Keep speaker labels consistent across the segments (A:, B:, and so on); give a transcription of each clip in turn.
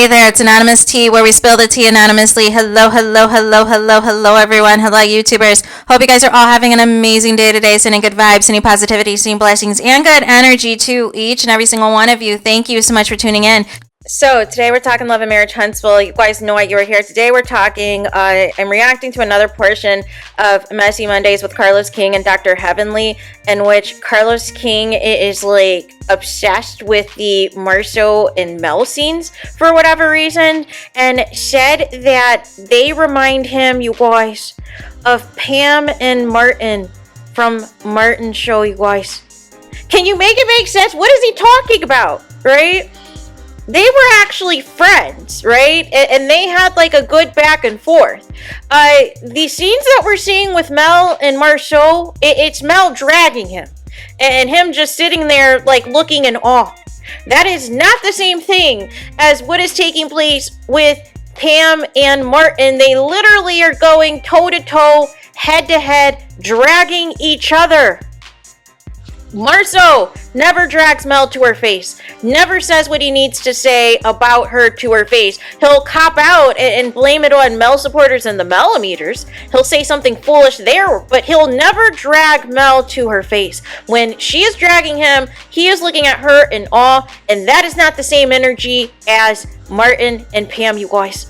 A: there, it's Anonymous Tea, where we spill the tea anonymously. Hello, hello, hello, hello, hello, everyone. Hello, YouTubers. Hope you guys are all having an amazing day today, sending good vibes, sending positivity, sending blessings, and good energy to each and every single one of you. Thank you so much for tuning in. So today we're talking love and marriage, Huntsville. You guys know why you were here. Today we're talking, I'm reacting to another portion of Messy Mondays with Carlos King and Dr. Heavenly, in which Carlos King is like obsessed with the MARSAU and MEL scenes for whatever reason, and said that they remind him, you guys, of Pam and Martin from Martin's show, you guys. Can you make it make sense? What is he talking about, right? They were actually friends, right? And they had like a good back and forth. The scenes that we're seeing with Mel and MARSAU, it's Mel dragging him and him just sitting there like looking in awe. That is not the same thing as what is taking place with Pam and Martin. They literally are going toe to toe, head to head, dragging each other. MARSAU never drags Mel to her face, never says what he needs to say about her to her face. He'll cop out and blame it on Mel supporters and the Melimeters. He'll say something foolish there, but he'll never drag Mel to her face. When she is dragging him, he is looking at her in awe, and that is not the same energy as Martin and Pam, you guys.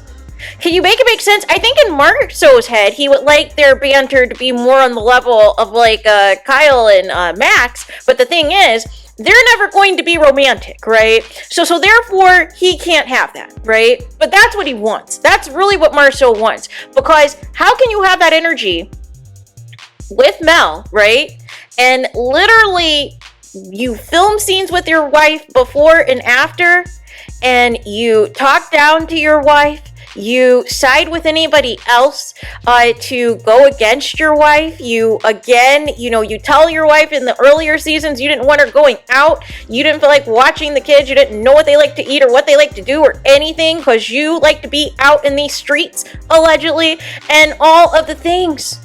A: Can you make it make sense? I think in MARSAU's head, he would like their banter to be more on the level of like Kyle and Max, but the thing is, they're never going to be romantic, right? So therefore, he can't have that, right? But that's what he wants. That's really what MARSAU wants, because how can you have that energy with Mel, right? And literally, you film scenes with your wife before and after, and you talk down to your wife, you side with anybody else to go against your wife. You tell your wife in the earlier seasons you didn't want her going out. You didn't feel like watching the kids. You didn't know what they like to eat or what they like to do or anything, because you like to be out in these streets, allegedly, and all of the things.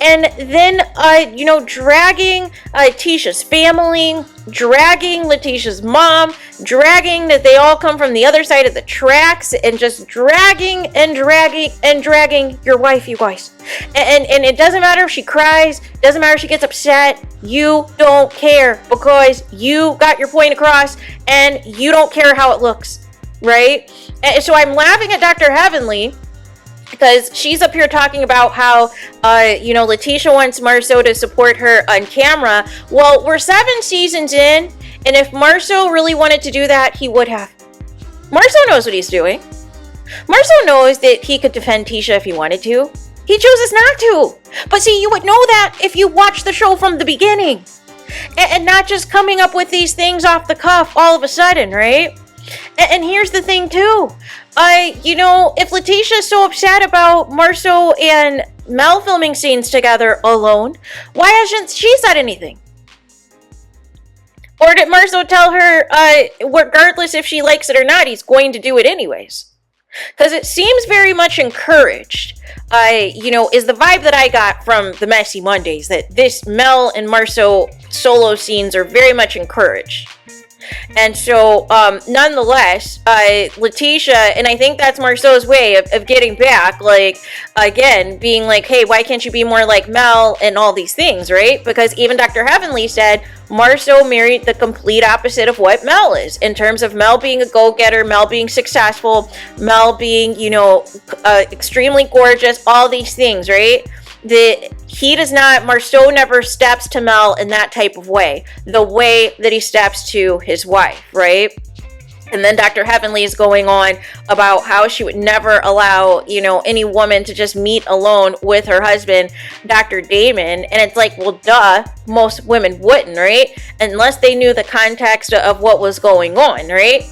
A: And then, dragging Tisha's family, dragging Letitia's mom, dragging that they all come from the other side of the tracks, and just dragging and dragging and dragging your wife, you guys. And it doesn't matter if she cries, doesn't matter if she gets upset, you don't care, because you got your point across and you don't care how it looks, right? And so I'm laughing at Dr. Heavenly, because she's up here talking about how, Letitia wants MARSAU to support her on camera. Well, we're 7 seasons in, and if MARSAU really wanted to do that, he would have. MARSAU knows what he's doing. MARSAU knows that he could defend Tisha if he wanted to. He chooses not to. But see, you would know that if you watched the show from the beginning. And not just coming up with these things off the cuff all of a sudden, right? And here's the thing, too. If Letitia is so upset about MARSAU and Mel filming scenes together alone, why hasn't she said anything? Or did MARSAU tell her, regardless if she likes it or not, he's going to do it anyways? Because it seems very much encouraged, is the vibe that I got from the Messy Mondays, that this Mel and MARSAU solo scenes are very much encouraged. And so, nonetheless, Letitia, and I think that's MARSAU's way of getting back, like, again, being like, hey, why can't you be more like Mel and all these things, right? Because even Dr. Heavenly said MARSAU married the complete opposite of what Mel is, in terms of Mel being a go-getter, Mel being successful, Mel being, extremely gorgeous, all these things, right? MARSAU never steps to Mel in that type of way, the way that he steps to his wife, right? And then Dr. Heavenly is going on about how she would never allow, any woman to just meet alone with her husband, Dr. Damon. And it's like, well, duh, most women wouldn't, right? Unless they knew the context of what was going on, right?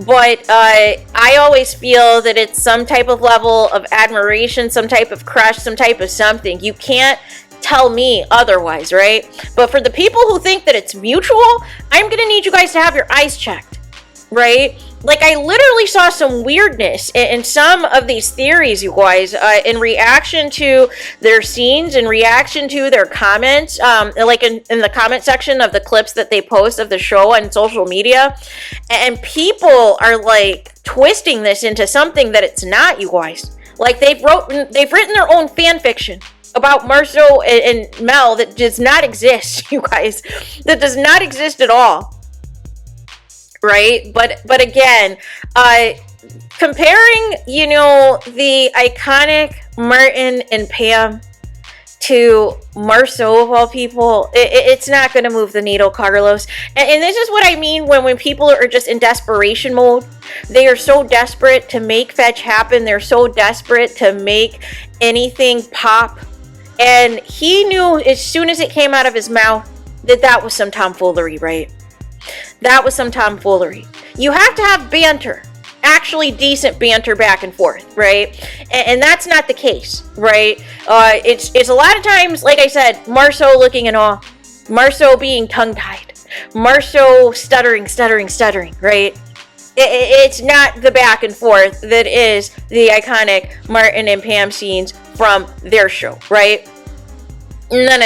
A: But I always feel that it's some type of level of admiration, some type of crush, some type of something. You can't tell me otherwise, right? But for the people who think that it's mutual, I'm going to need you guys to have your eyes checked. right? Like, I literally saw some weirdness in some of these theories, you guys, in reaction to their scenes, in reaction to their comments, like in the comment section of the clips that they post of the show on social media. And people are like twisting this into something that it's not, you guys. Like, they've written their own fan fiction about MARSAU and Mel that does not exist, you guys. That does not exist at all. Right? But again, comparing, you know, the iconic Martin and Pam to MARSAU of all people, it's not going to move the needle, Carlos. And this is what I mean when people are just in desperation mode. They are so desperate to make fetch happen. They're so desperate to make anything pop. And he knew as soon as it came out of his mouth that was some tomfoolery, right? That was some tomfoolery. You have to have banter, actually decent banter back and forth, right? And that's not the case, right? It's a lot of times, like I said, MARSAU looking in awe, MARSAU being tongue-tied, MARSAU stuttering, right? It's not the back and forth that is the iconic Martin and Pam scenes from their show, right? No.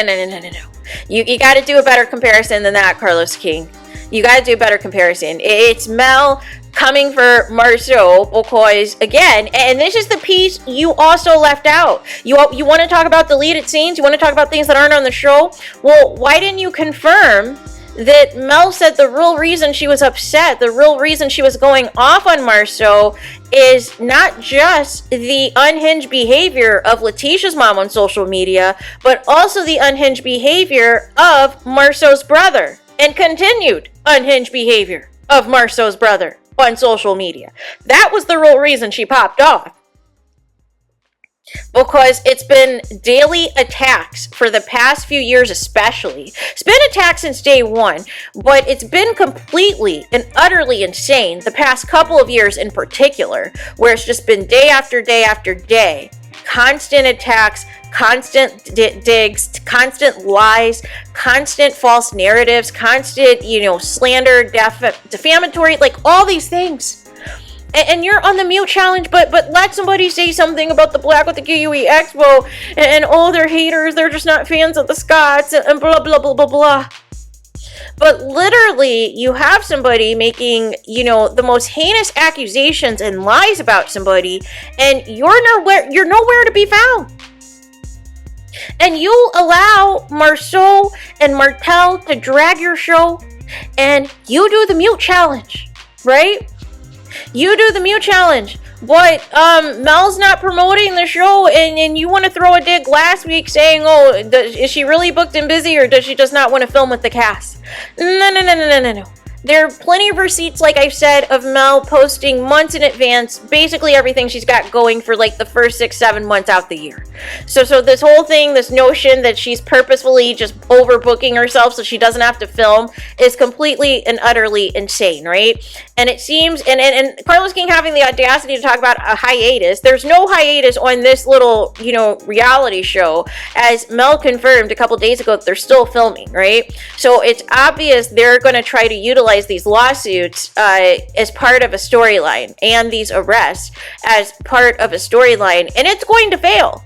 A: You got to do a better comparison than that, Carlos King. You got to do a better comparison. It's Mel coming for MARSAU because, again, and this is the piece you also left out. You want to talk about deleted scenes? You want to talk about things that aren't on the show? Well, why didn't you confirm that Mel said the real reason she was upset, the real reason she was going off on MARSAU is not just the unhinged behavior of Letitia's mom on social media, but also the unhinged behavior of MARSAU's brother and continued unhinged behavior of MARSAU's brother on social media. That was the real reason she popped off. Because it's been daily attacks for the past few years especially. It's been attacks since day one, but it's been completely and utterly insane the past couple of years in particular, where it's just been day after day after day. Constant attacks, constant digs, constant lies, constant false narratives, constant, slander, defamatory, like all these things. And you're on the mute challenge, but let somebody say something about the Black with the QUE Expo, and they're haters, they're just not fans of the Scots, and blah, blah, blah, blah, blah. But literally, you have somebody making, the most heinous accusations and lies about somebody, and you're nowhere to be found. And you allow MARSAU and Martel to drag your show, and you do the mute challenge, right? You do the mute challenge, but Mel's not promoting the show, and you want to throw a dig last week saying, is she really booked and busy, or does she just not want to film with the cast? No. There are plenty of receipts, like I've said, of Mel posting months in advance, basically everything she's got going for like the first 6-7 months out the year. So this whole thing, this notion that she's purposefully just overbooking herself so she doesn't have to film is completely and utterly insane, right? And it seems, and Carlos King having the audacity to talk about a hiatus, there's no hiatus on this little, reality show, as Mel confirmed a couple days ago that they're still filming, right? So it's obvious they're going to try to utilize these lawsuits as part of a storyline, and these arrests as part of a storyline, and it's going to fail.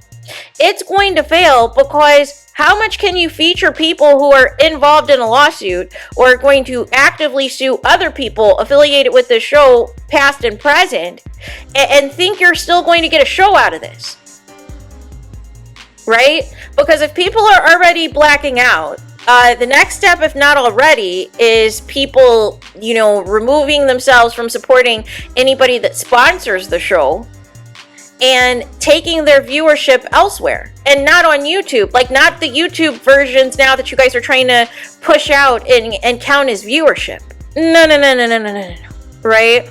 A: It's going to fail because how much can you feature people who are involved in a lawsuit or are going to actively sue other people affiliated with the show, past and present, and think you're still going to get a show out of this? Right? Because if people are already blacking out, the next step, if not already, is people, removing themselves from supporting anybody that sponsors the show and taking their viewership elsewhere, and not on YouTube, like not the YouTube versions now that you guys are trying to push out and count as viewership. No. Right?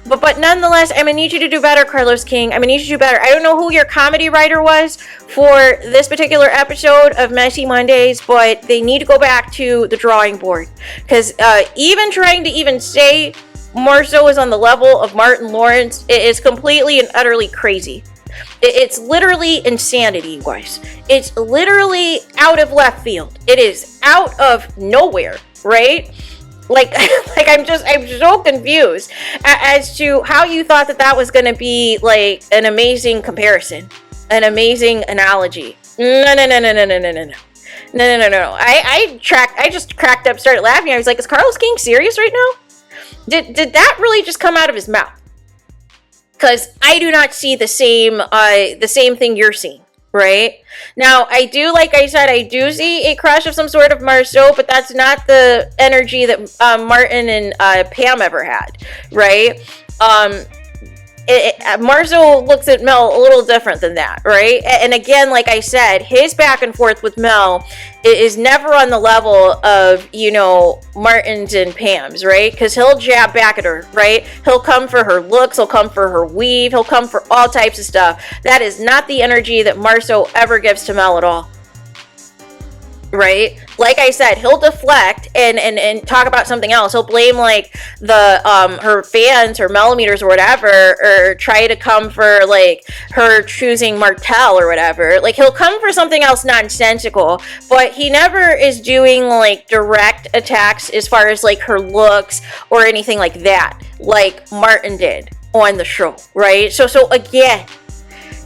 A: But nonetheless, I'm going to need you to do better, Carlos King. I'm going to need you to do better. I don't know who your comedy writer was for this particular episode of Messy Mondays, but they need to go back to the drawing board. Because even trying to even say MARSAU is on the level of Martin Lawrence is completely and utterly crazy. It's literally insanity, you guys. It's literally out of left field. It is out of nowhere, right? Like, like I'm so confused as to how you thought that was going to be like an amazing comparison, an amazing analogy. No. I just cracked up, started laughing. I was like, is Carlos King serious right now? Did that really just come out of his mouth? Because I do not see the same thing you're seeing. Right? Now, I do, like I said, I do see a crush of some sort of MARSAU, but that's not the energy that Martin and Pam ever had, right? MARSAU looks at Mel a little different than that, right? And again, like I said, his back and forth with Mel is never on the level of, you know, Martin's and Pam's, right? Because he'll jab back at her, right? He'll come for her looks, he'll come for her weave, he'll come for all types of stuff. That is not the energy that MARSAU ever gives to Mel at all. Right? Like I said, he'll deflect and talk about something else. He'll blame like the her fans, her millimeters or whatever, or try to come for like her choosing Martel or whatever. Like he'll come for something else nonsensical, but he never is doing like direct attacks as far as like her looks or anything like that, like Martin did on the show, right? So again,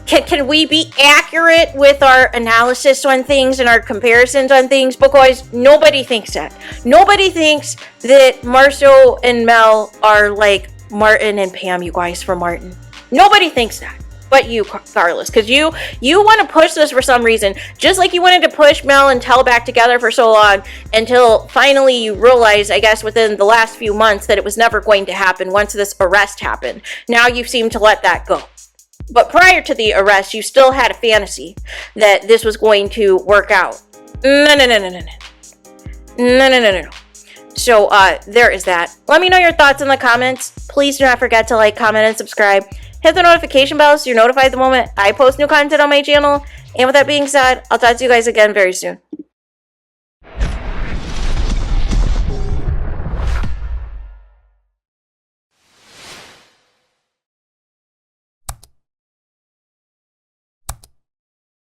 A: Can we be accurate with our analysis on things and our comparisons on things? Because nobody thinks that. Nobody thinks that MARSAU and Mel are like Martin and Pam, you guys, for Martin. Nobody thinks that. But you, Carlos, because you want to push this for some reason, just like you wanted to push Mel and Tel back together for so long until finally you realized, I guess, within the last few months that it was never going to happen once this arrest happened. Now you seem to let that go. But prior to the arrest, you still had a fantasy that this was going to work out. No. So, there is that. Let me know your thoughts in the comments. Please do not forget to like, comment, and subscribe. Hit the notification bell so you're notified the moment I post new content on my channel. And with that being said, I'll talk to you guys again very soon.